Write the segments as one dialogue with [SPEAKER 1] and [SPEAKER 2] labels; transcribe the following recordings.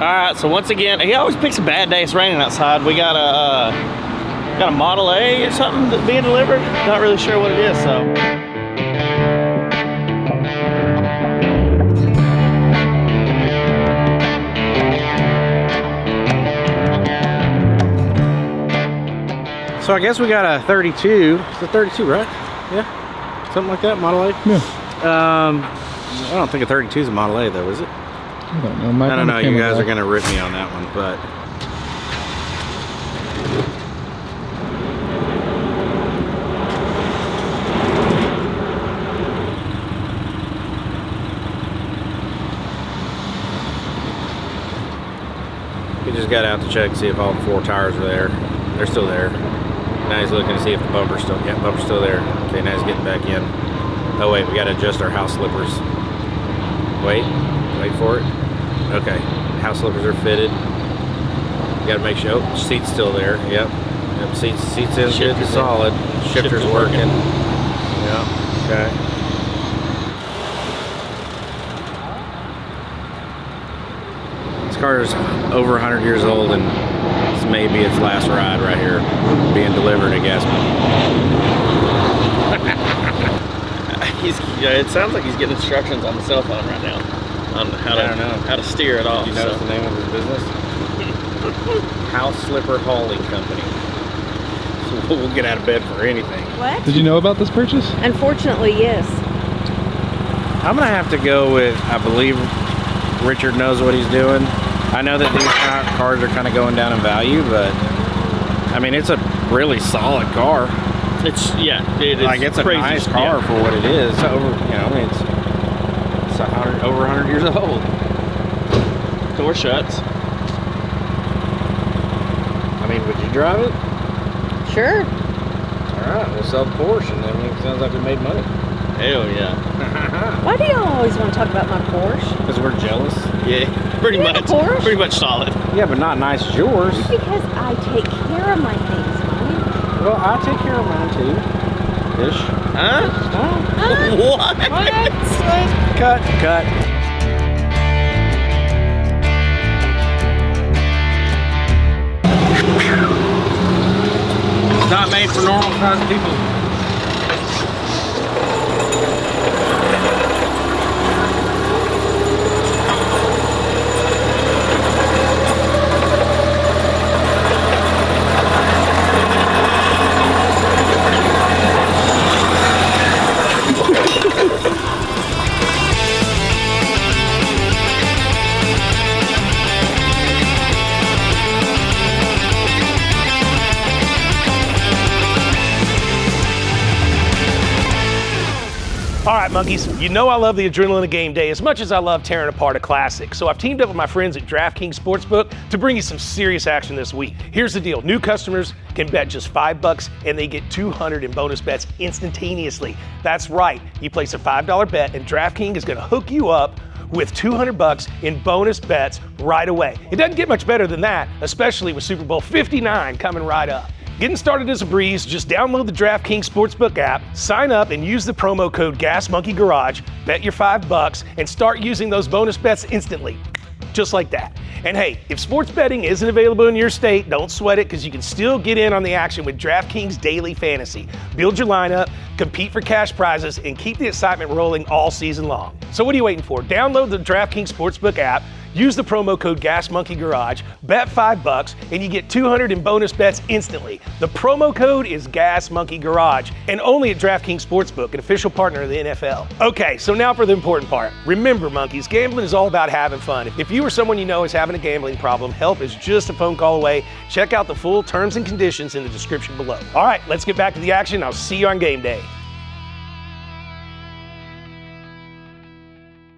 [SPEAKER 1] right, so once again, he always picks a bad day. It's raining outside. We got a Model A or something that's being delivered. Not really sure what it is, so.
[SPEAKER 2] So I guess we got a 32. It's a 32, right? Yeah, something like that, Model A.
[SPEAKER 3] Yeah.
[SPEAKER 2] I don't think a 32 is a Model A though, is it?
[SPEAKER 3] I don't know.
[SPEAKER 2] I don't know. You guys are gonna rip me on that one, but he just got out to check to see if all 4 tires are there. They're still there. Now he's looking to see if the bumper's still. Yeah, bumper's still there. Okay, now he's getting back in. Oh wait, we gotta adjust our house slippers. Wait for it. Okay, house slippers are fitted. You gotta make sure. Oh, seat's still there. Yep. Seats in good and solid. Shifter's working. Yep. Okay. This car is over 100 years old, and this may be its last ride right here, being delivered at Gas Monkey.
[SPEAKER 1] It sounds like he's getting instructions on the cell phone right now on how to steer it off.
[SPEAKER 2] Do you notice the name of his business? House Slipper Hauling Company. So we'll get out of bed for anything.
[SPEAKER 4] What?
[SPEAKER 3] Did you know about this purchase?
[SPEAKER 4] Unfortunately, yes.
[SPEAKER 2] I'm gonna have to go with, I believe Richard knows what he's doing. I know that these cars are kind of going down in value, but I mean, it's a really solid car.
[SPEAKER 1] It's
[SPEAKER 2] it's a
[SPEAKER 1] crazy.
[SPEAKER 2] nice car for what it is. It's over, it's 100, over 100 years old.
[SPEAKER 1] Door shuts.
[SPEAKER 2] I mean, would you drive it?
[SPEAKER 4] Sure.
[SPEAKER 2] All right, we'll sell the Porsche, and then it sounds like we made money.
[SPEAKER 1] Hell yeah.
[SPEAKER 4] Why do y'all always want to talk about my Porsche?
[SPEAKER 2] Because we're jealous.
[SPEAKER 1] Yeah, pretty
[SPEAKER 4] You have
[SPEAKER 1] much.
[SPEAKER 4] a Porsche?
[SPEAKER 1] Pretty much solid.
[SPEAKER 2] Yeah, but not nice as yours.
[SPEAKER 4] Because I take care of my things, Mommy.
[SPEAKER 2] Well, I take care of mine too. Ish.
[SPEAKER 1] Huh? What?
[SPEAKER 2] Cut. It's not made for normal sized people.
[SPEAKER 5] All right, monkeys, you know I love the adrenaline of game day as much as I love tearing apart a classic. So I've teamed up with my friends at DraftKings Sportsbook to bring you some serious action this week. Here's the deal. New customers can bet just $5 and they get $200 in bonus bets instantaneously. That's right. You place a $5 bet and DraftKings is gonna hook you up with $200 in bonus bets right away. It doesn't get much better than that, especially with Super Bowl 59 coming right up. Getting started is a breeze. Just download the DraftKings Sportsbook app, sign up and use the promo code GasMonkeyGarage, bet your $5 and start using those bonus bets instantly. Just like that. And hey, if sports betting isn't available in your state, don't sweat it because you can still get in on the action with DraftKings Daily Fantasy. Build your lineup, compete for cash prizes, and keep the excitement rolling all season long. So what are you waiting for? Download the DraftKings Sportsbook app, use the promo code GasMonkeyGarage, bet $5, and you get $200 in bonus bets instantly. The promo code is GasMonkeyGarage, and only at DraftKings Sportsbook, an official partner of the NFL. Okay, so now for the important part. Remember, monkeys, gambling is all about having fun. If you or someone you know is having a gambling problem, help is just a phone call away. Check out the full terms and conditions in the description below. All right, let's get back to the action. I'll see you on game day.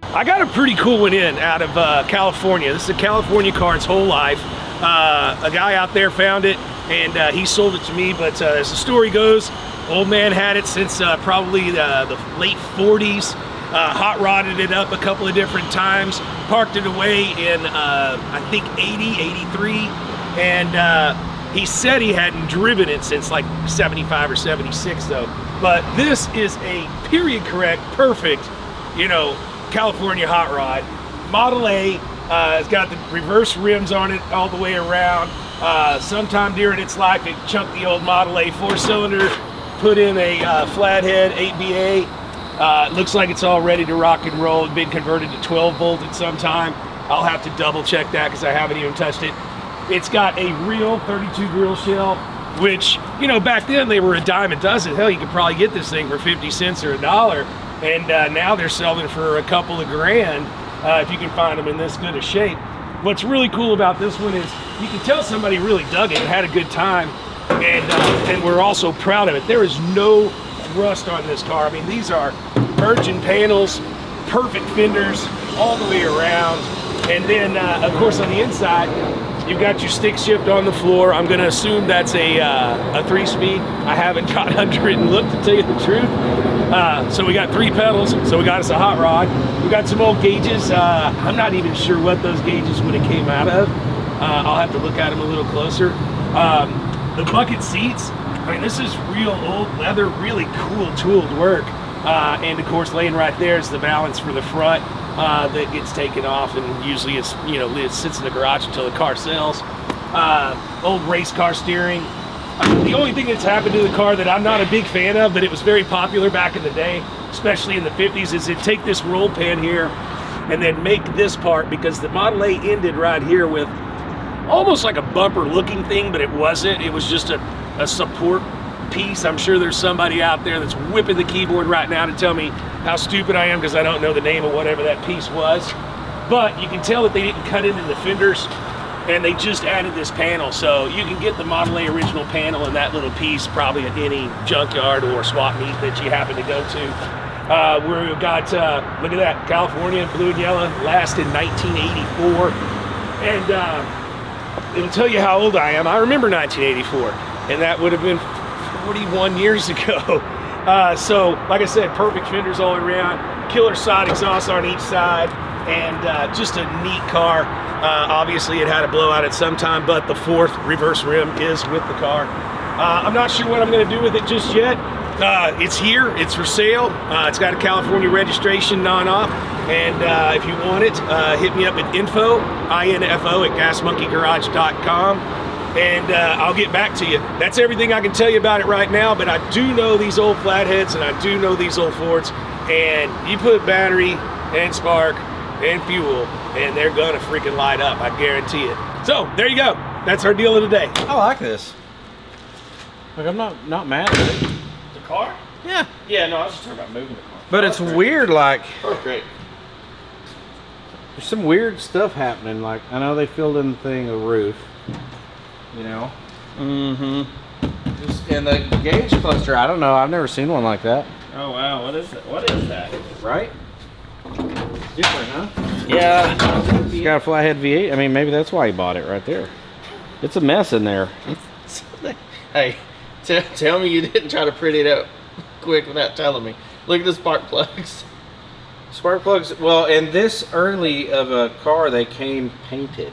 [SPEAKER 5] I got a pretty cool one in out of California. This is a California car its whole life. A guy out there found it and he sold it to me, but as the story goes, old man had it since probably the late 40s. Hot rodded it up a couple of different times, parked it away in I think 80, 83, and he said he hadn't driven it since like 75 or 76 though. But this is a period correct, perfect, California hot rod, Model A, It's got the reverse rims on it all the way around. Sometime during its life, it chunked the old Model A 4-cylinder, put in a flathead 8BA. It looks like it's all ready to rock and roll. It's been converted to 12 volt at some time. I'll have to double check that because I haven't even touched it. It's got a real 32 grill shell, which, you know, back then they were a dime a dozen. Hell, you could probably get this thing for 50 cents or $1. And now they're selling for a couple of grand if you can find them in this good a shape. What's really cool about this one is you can tell somebody really dug it and had a good time, and we're also proud of it. There is no rust on this car. I mean, these are virgin panels, perfect fenders all the way around. And then, of course, on the inside, you've got your stick shift on the floor. I'm going to assume that's a 3-speed. I haven't got under it and looked, to tell you the truth. So we got 3 pedals, so we got us a hot rod. We got some old gauges. I'm not even sure what those gauges would have came out of. I'll have to look at them a little closer. The bucket seats, I mean, this is real old leather, really cool tooled work. And of course, laying right there is the balance for the front that gets taken off, and usually it's, you know, it sits in the garage until the car sells. Old race car steering. The only thing that's happened to the car that I'm not a big fan of, but it was very popular back in the day, especially in the 50s, is to take this roll pan here and then make this part, because the Model A ended right here with almost like a bumper looking thing, but it wasn't. It was just a support piece. I'm sure there's somebody out there that's whipping the keyboard right now to tell me how stupid I am because I don't know the name of whatever that piece was. But you can tell that they didn't cut into the fenders, and they just added this panel. So you can get the Model A original panel and that little piece probably at any junkyard or swap meet that you happen to go to. We've got, look at that, California, blue and yellow, last in 1984. And it'll tell you how old I am. I remember 1984, and that would have been 41 years ago. So, like I said, perfect fenders all around, killer side exhaust on each side, and just a neat car. Obviously, it had a blowout at some time, but the 4th reverse rim is with the car. I'm not sure what I'm going to do with it just yet. It's here, it's for sale. It's got a California registration non-op, and if you want it, hit me up at info at gasmonkeygarage.com, and I'll get back to you. That's everything I can tell you about it right now, but I do know these old flatheads, and I do know these old Fords, and you put battery and spark and fuel, and they're gonna freaking light up, I guarantee it. So, there you go. That's our deal of the day.
[SPEAKER 2] I like this. Like, I'm not mad at it.
[SPEAKER 1] The car?
[SPEAKER 2] Yeah.
[SPEAKER 1] Yeah, no, I was just talking about moving the car.
[SPEAKER 2] But it's weird, like,
[SPEAKER 1] Oh, great.
[SPEAKER 2] there's some weird stuff happening. Like, I know they filled in the thing a roof, you know?
[SPEAKER 1] Mm-hmm.
[SPEAKER 2] And the gauge cluster, I don't know. I've never seen one like that.
[SPEAKER 1] Oh, wow. What is that? What is that?
[SPEAKER 2] Right? Different, huh?
[SPEAKER 1] Yeah.
[SPEAKER 2] It's got a flathead V8. I mean, maybe that's why he bought it right there. It's a mess in there.
[SPEAKER 1] Hey, tell me you didn't try to pretty it up quick without telling me. Look at the spark plugs.
[SPEAKER 2] Spark plugs, well, in this early of a car, they came painted.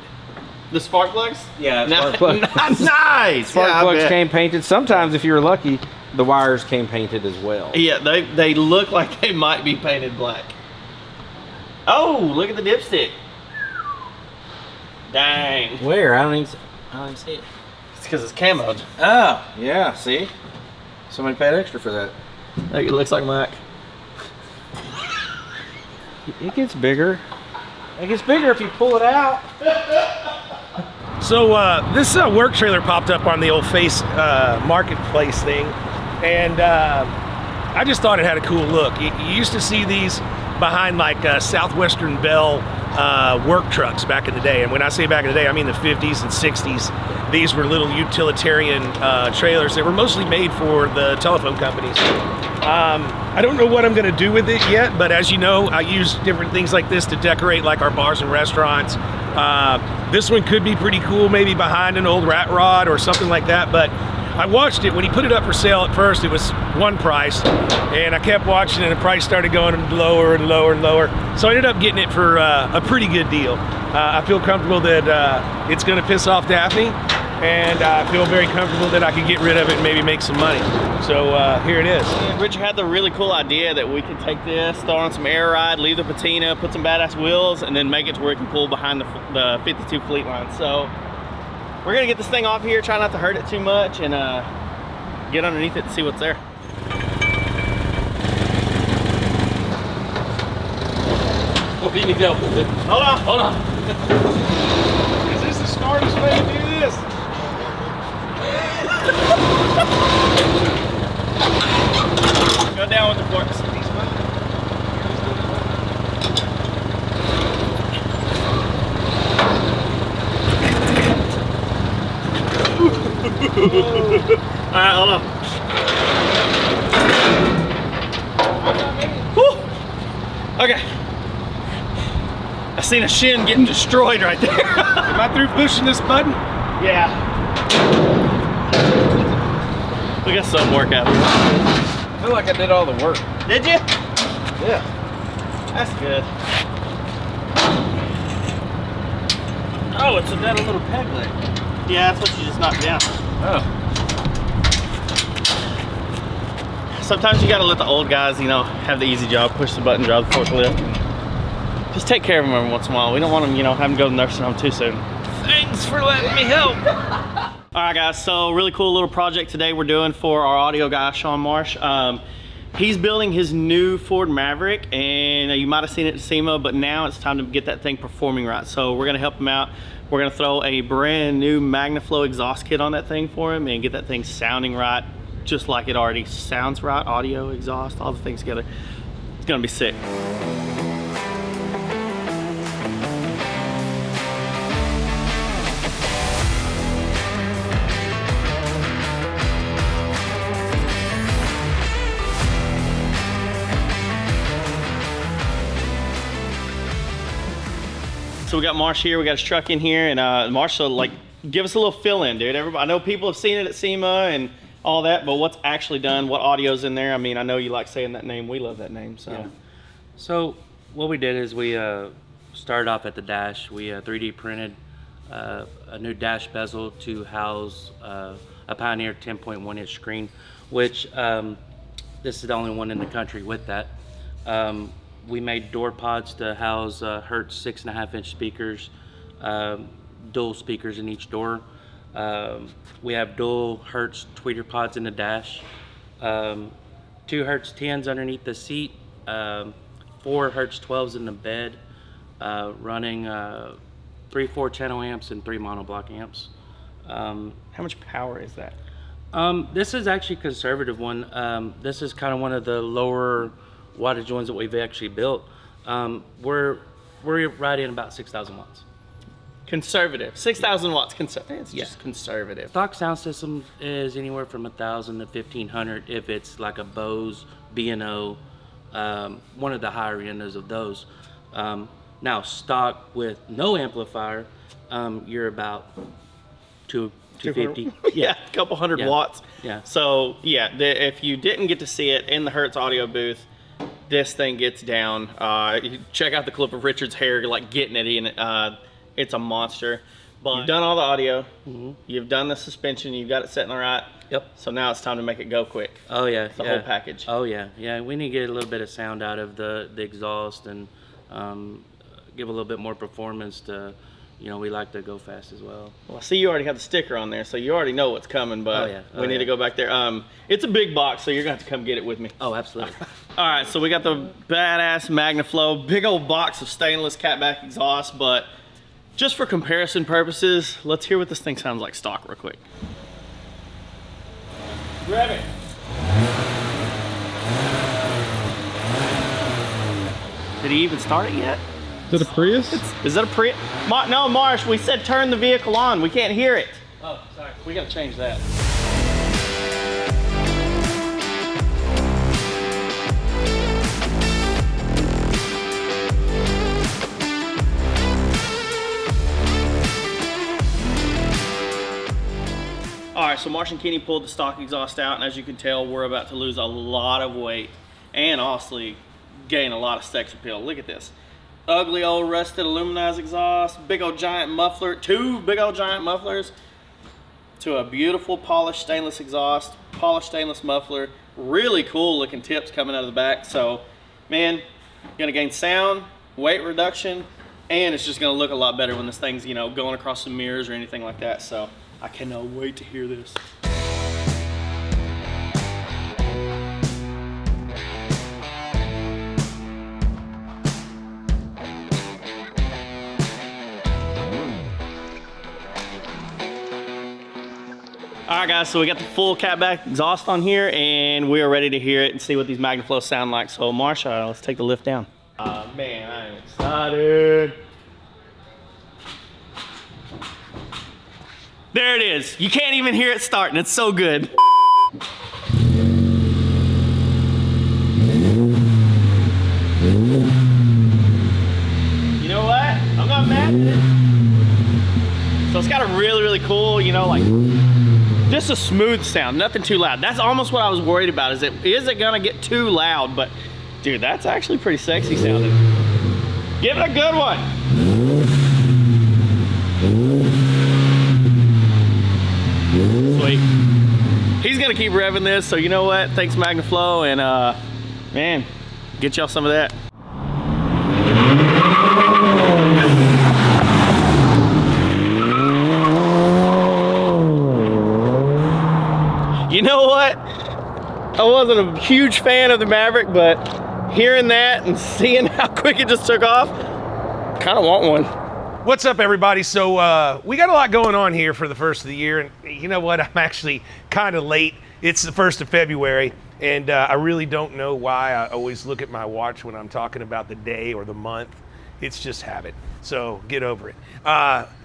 [SPEAKER 1] The spark plugs?
[SPEAKER 2] Yeah,
[SPEAKER 1] Nice.
[SPEAKER 2] spark plugs.
[SPEAKER 1] Nice.
[SPEAKER 2] Spark
[SPEAKER 1] Yeah, I
[SPEAKER 2] plugs
[SPEAKER 1] bet.
[SPEAKER 2] came painted. Sometimes, if you were lucky, the wires came painted as well.
[SPEAKER 1] Yeah, they look like they might be painted black. Oh, look at the dipstick. Dang.
[SPEAKER 2] Where? I don't even see it.
[SPEAKER 1] It's because it's camoed.
[SPEAKER 2] Oh, yeah, see? Somebody paid extra for that.
[SPEAKER 1] Like, it looks like Mac.
[SPEAKER 2] It gets bigger. It gets bigger if you pull it out.
[SPEAKER 5] So this work trailer popped up on the old Face marketplace thing, and I just thought it had a cool look. You used to see these behind like Southwestern Bell work trucks back in the day, and when I say back in the day, I mean the 50s and 60s. These were little utilitarian trailers that were mostly made for the telephone companies. I don't know what I'm going to do with it yet, but as you know, I use different things like this to decorate like our bars and restaurants. This one could be pretty cool, maybe behind an old rat rod or something like that, but I watched it. When he put it up for sale at first, it was one price, and I kept watching and the price started going lower and lower and lower. So I ended up getting it for a pretty good deal. I feel comfortable that it's going to piss off Daphne, and I feel very comfortable that I can get rid of it and maybe make some money. So here it is.
[SPEAKER 1] Richard had the really cool idea that we could take this, throw on some air ride, leave the patina, put some badass wheels, and then make it to where it can pull behind the 52 fleet line. So we're gonna get this thing off here, try not to hurt it too much, and get underneath it and see what's there.
[SPEAKER 6] What do you need help with it?
[SPEAKER 1] Hold on.
[SPEAKER 6] Hold on.
[SPEAKER 5] Is this the smartest way to do this?
[SPEAKER 1] Go down with the forks. All right, hold on. Whew. Okay. I seen a shin getting destroyed right there.
[SPEAKER 5] Am I through pushing this button?
[SPEAKER 1] Yeah. We got some work out of it.
[SPEAKER 6] I feel like I did all the work.
[SPEAKER 1] Did you?
[SPEAKER 6] Yeah.
[SPEAKER 1] That's good. Oh, it's that little peg leg. Yeah, that's what you just knocked down.
[SPEAKER 6] Oh.
[SPEAKER 1] Sometimes you gotta let the old guys, you know, have the easy job, push the button, drive the forklift. Just take care of them every once in a while. We don't want them, you know, having to go to the nursing home too soon.
[SPEAKER 5] Thanks for letting me help.
[SPEAKER 1] All right, guys, so really cool little project today we're doing for our audio guy, Sean Marsh. He's building his new Ford Maverick, and you might have seen it at SEMA, but now it's time to get that thing performing right. So we're gonna help him out. We're gonna throw a brand new MagnaFlow exhaust kit on that thing for him and get that thing sounding right, just like it already sounds right, audio, exhaust, all the things together. It's gonna be sick. So we got Marsh here, we got his truck in here, and Marsh, so like, give us a little fill in, dude. Everybody, I know people have seen it at SEMA and all that, but what's actually done, what audio's in there? I mean, I know you like saying that name, we love that name, so.
[SPEAKER 7] Yeah. So what we did is we started off at the dash. We 3D printed a new dash bezel to house a Pioneer 10.1 inch screen, which this is the only one in the country with that. We made door pods to house Hertz 6.5 inch speakers, dual speakers in each door. We have dual Hertz tweeter pods in the dash, 2 Hertz 10s underneath the seat, 4 Hertz 12s in the bed, running 3 4-channel amps and 3 monoblock amps.
[SPEAKER 1] How much power is that?
[SPEAKER 7] This is actually a conservative one. This is kind of one of the lower wattage ones that we've actually built. We're right in about 6,000 watts.
[SPEAKER 1] Conservative, 6,000 watts, it's just conservative.
[SPEAKER 7] Stock sound system is anywhere from 1,000 to 1,500 if it's like a Bose B&O, one of the higher ends of those. Now stock with no amplifier, you're about 250.
[SPEAKER 1] Yeah, a couple hundred watts.
[SPEAKER 7] Yeah.
[SPEAKER 1] So yeah, if you didn't get to see it in the Hertz audio booth, this thing gets down. You check out the clip of Richard's hair, like getting it in. It's a monster. But you've done all the audio. You've done the suspension. You've got it setting right.
[SPEAKER 7] Yep.
[SPEAKER 1] So now it's time to make it go quick.
[SPEAKER 7] Oh yeah.
[SPEAKER 1] The whole package.
[SPEAKER 7] Oh yeah. Yeah. We need to get a little bit of sound out of the exhaust and give a little bit more performance to. You know, we like to go fast as well.
[SPEAKER 1] Well, I see you already have the sticker on there, so you already know what's coming, but we need to go back there. It's a big box, so you're going to have to come get it with me.
[SPEAKER 7] Oh, absolutely.
[SPEAKER 1] All right, so we got the badass MagnaFlow, big old box of stainless catback exhaust, but just for comparison purposes, let's hear what this thing sounds like stock real quick. Grab it. Did he even start it yet?
[SPEAKER 3] Is that a Prius?
[SPEAKER 1] Is that a Prius? No, Marsh, we said turn the vehicle on. We can't hear it.
[SPEAKER 7] Oh, sorry.
[SPEAKER 1] We gotta change that. All right, so Marsh and Kenny pulled the stock exhaust out, and as you can tell, we're about to lose a lot of weight and honestly gain a lot of sex appeal. Look at this. Ugly old rusted aluminized exhaust, big old giant muffler, 2 big old giant mufflers. to a beautiful polished stainless exhaust, polished stainless muffler, really cool looking tips coming out of the back. So, man, you're gonna gain sound, weight reduction, and it's just gonna look a lot better when this thing's, you know, going across some mirrors or anything like that. So I cannot wait to hear this. All right, guys, so we got the full catback exhaust on here, and we are ready to hear it and see what these MagnaFlows sound like. So, Marsha, let's take the lift down. Man, I am excited. There it is. You can't even hear it starting. It's so good. You know what? I'm not mad at it. So it's got a really, really cool, you know, like, just a smooth sound, nothing too loud. That's almost what I was worried about, is it gonna get too loud? But dude, that's actually pretty sexy sounding. Give it a good one. Sweet. He's gonna keep revving this, so you know what? Thanks MagnaFlow, and man, get y'all some of that. You know what? I wasn't a huge fan of the Maverick, but hearing that and seeing how quick it just took off, kind of want one.
[SPEAKER 5] What's up, everybody? So we got a lot going on here for the first of the year, and you know what? I'm actually kind of late. It's the 1st of February, and I really don't know why I always look at my watch when I'm talking about the day or the month. It's just habit, so get over it.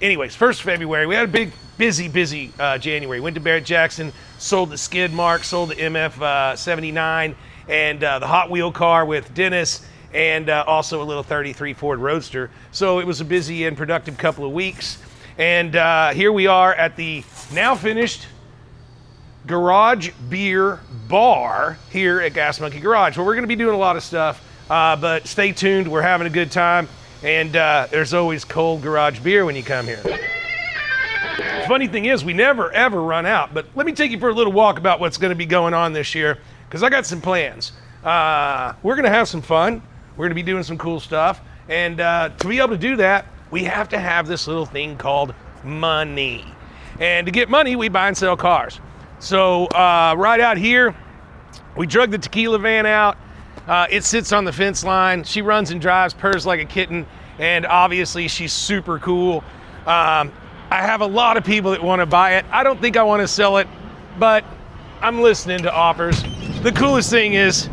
[SPEAKER 5] Anyways, 1st of February, we had a big, busy January. Went to Barrett-Jackson, sold the skid mark, sold the MF 79, and the Hot Wheel car with Dennis, and also a little 33 Ford Roadster. So it was a busy and productive couple of weeks. And here we are at the now finished Garage Beer Bar here at Gas Monkey Garage, where we're gonna be doing a lot of stuff, but stay tuned, we're having a good time, and there's always cold garage beer when you come here. Funny thing is, we never ever run out, but let me take you for a little walk about what's gonna be going on this year, because I got some plans. We're gonna have some fun, we're gonna be doing some cool stuff, and to be able to do that, we have to have this little thing called money. And to get money, we buy and sell cars. So right out here, we drug the tequila van out. It sits on the fence line. She runs and drives, purrs like a kitten, and obviously she's super cool. I have a lot of people that want to buy it. I don't think I want to sell it, but I'm listening to offers. The coolest thing is,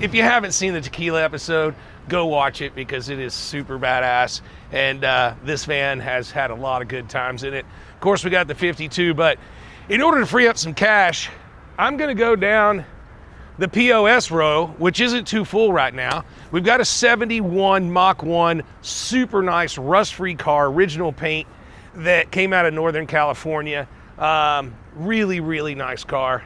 [SPEAKER 5] if you haven't seen the tequila episode, go watch it because it is super badass. And this van has had a lot of good times in it. Of course, we got the 52, but in order to free up some cash, I'm gonna go down the POS row, which isn't too full right now. We've got a 71 Mach 1, super nice rust-free car, original paint, that came out of Northern California. Really, really nice car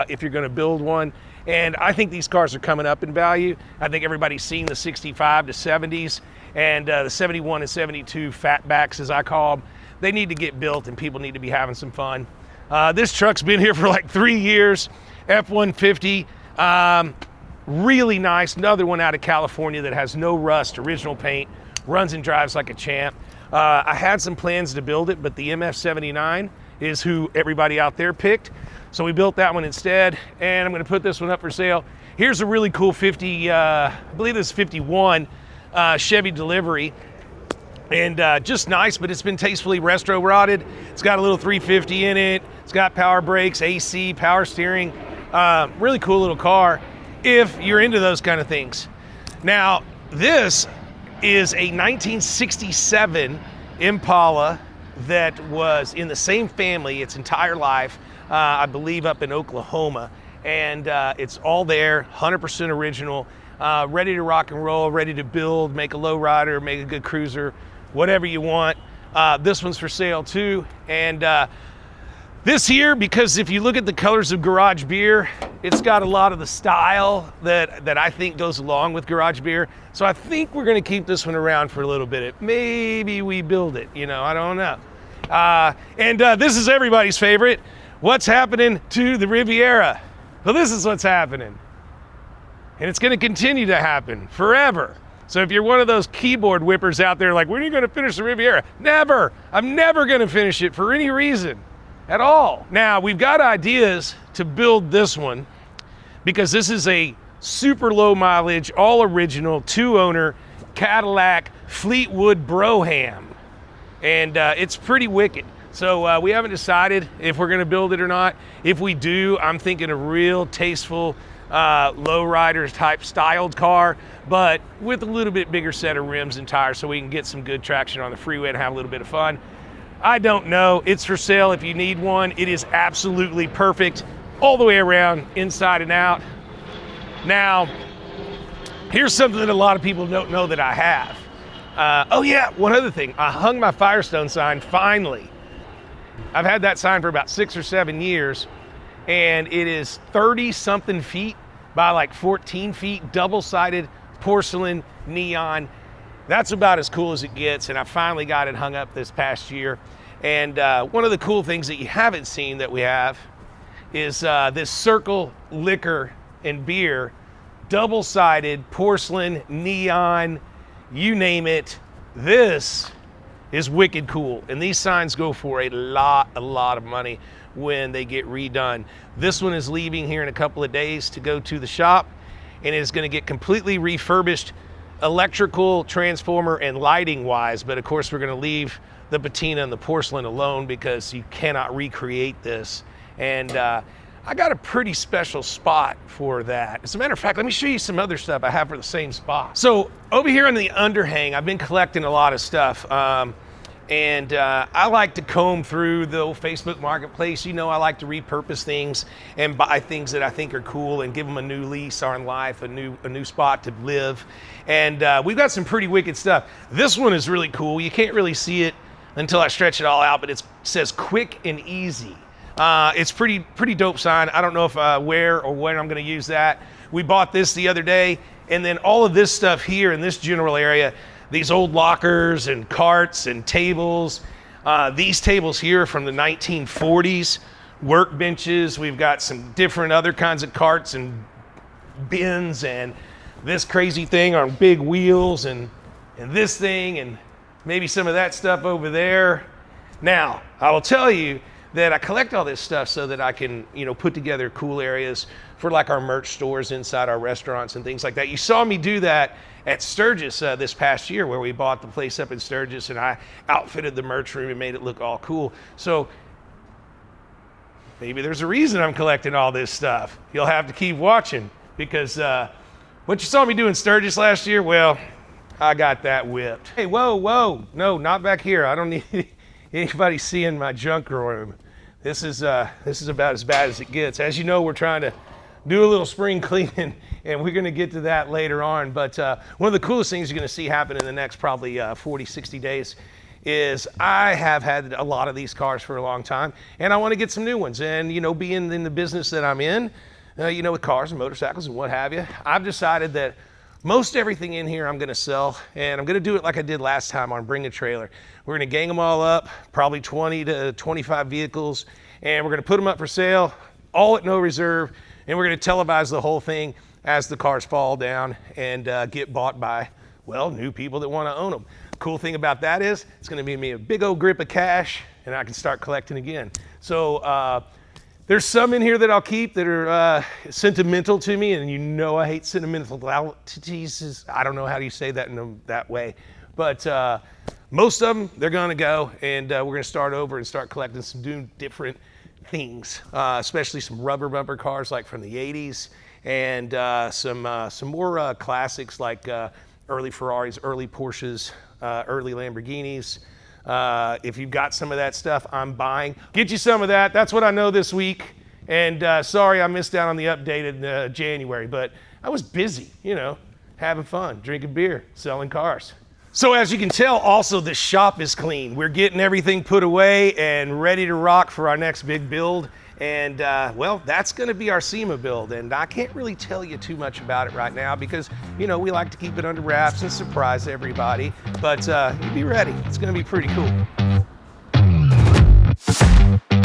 [SPEAKER 5] if you're gonna build one. And I think these cars are coming up in value. I think everybody's seen the 65 to 70s, and the 71 and 72 fatbacks, as I call them. They need to get built, and people need to be having some fun. This truck's been here for like 3 years, F-150. Really nice, another one out of California that has no rust, original paint, runs and drives like a champ. I had some plans to build it, but the MF79 is who everybody out there picked. So we built that one instead, and I'm gonna put this one up for sale. Here's a really cool 50, I believe this is 51 Chevy Delivery. And just nice, but it's been tastefully retro rotted. It's got a little 350 in it. It's got power brakes, AC, power steering. Really cool little car if you're into those kind of things. Now, this is a 1967 Impala that was in the same family its entire life, I believe up in Oklahoma. And it's all there, 100% original, ready to rock and roll, ready to build, make a low rider, make a good cruiser, whatever you want. This one's for sale too. And this here, because if you look at the colors of garage beer, it's got a lot of the style that I think goes along with garage beer. So I think we're gonna keep this one around for a little bit. Maybe we build it, you know, I don't know. This is everybody's favorite. What's happening to the Riviera? Well, this is what's happening. And it's going to continue to happen forever. So if you're one of those keyboard whippers out there like, when are you going to finish the Riviera? Never. I'm never going to finish it for any reason at all. Now, we've got ideas to build this one because this is a super low mileage, all original, 2-owner Cadillac Fleetwood Brougham. And it's pretty wicked. So we haven't decided if we're going to build it or not. If we do, I'm thinking a real tasteful lowrider type styled car, but with a little bit bigger set of rims and tires so we can get some good traction on the freeway and have a little bit of fun. I don't know. It's for sale if you need one. It is absolutely perfect all the way around, inside and out. Now, here's something that a lot of people don't know that I have. Oh yeah, one other thing. I hung my Firestone sign finally. I've had that sign for about 6 or 7 years, and it is 30 something feet by like 14 feet, double-sided porcelain neon. That's about as cool as it gets, and I finally got it hung up this past year. And one of the cool things that you haven't seen that we have is this Circle Liquor and Beer, double-sided porcelain neon, you name it. This is wicked cool, and these signs go for a lot of money when they get redone. This one is leaving here in a couple of days to go to the shop, and is going to get completely refurbished, electrical, transformer, and lighting wise. But of course, we're going to leave the patina and the porcelain alone because you cannot recreate this. And I got a pretty special spot for that. As a matter of fact, let me show you some other stuff I have for the same spot. So over here on the underhang, I've been collecting a lot of stuff. I like to comb through the old Facebook Marketplace. You know, I like to repurpose things and buy things that I think are cool and give them a new lease on life, a new spot to live. And we've got some pretty wicked stuff. This one is really cool. You can't really see it until I stretch it all out, but it says quick and easy. It's pretty dope sign. I don't know if where or when I'm going to use that. We bought this the other day, and then all of this stuff here in this general area, these old lockers and carts and tables. These tables here from the 1940s, workbenches. We've got some different other kinds of carts and bins, and this crazy thing on big wheels, and this thing, and maybe some of that stuff over there. Now, I will tell you that I collect all this stuff so that I can, put together cool areas for like our merch stores inside our restaurants and things like that. You saw me do that at Sturgis this past year, where we bought the place up in Sturgis, and I outfitted the merch room and made it look all cool. So maybe there's a reason I'm collecting all this stuff. You'll have to keep watching, because what you saw me do in Sturgis last year, well, I got that whipped. Hey, whoa, no, not back here. I don't need anybody seeing my junk room. This is about as bad as it gets. As you know, we're trying to do a little spring cleaning, and we're going to get to that later on. But one of the coolest things you're going to see happen in the next probably 40, 60 days is I have had a lot of these cars for a long time, and I want to get some new ones. And, being in the business that I'm in, with cars and motorcycles and what have you, I've decided that most everything in here I'm going to sell, and I'm going to do it like I did last time on Bring a Trailer. We're going to gang them all up, probably 20 to 25 vehicles, and we're going to put them up for sale, all at no reserve, and we're going to televise the whole thing as the cars fall down and get bought by, new people that want to own them. The cool thing about that is it's going to be me a big old grip of cash, and I can start collecting again. So there's some in here that I'll keep that are sentimental to me, and I hate sentimentalities. I don't know how you say that in that way, but most of them, they're going to go, and we're going to start over and start collecting some different things, especially some rubber bumper cars like from the 80s, and some more classics like early Ferraris, early Porsches, early Lamborghinis. If you've got some of that stuff, I'm buying. Get you some of that. That's what I know this week. And sorry I missed out on the update in January, but I was busy, having fun, drinking beer, selling cars. So as you can tell, also the shop is clean. We're getting everything put away and ready to rock for our next big build. And that's going to be our SEMA build. And I can't really tell you too much about it right now because, we like to keep it under wraps and surprise everybody. But you be ready. It's going to be pretty cool.
[SPEAKER 8] Bye.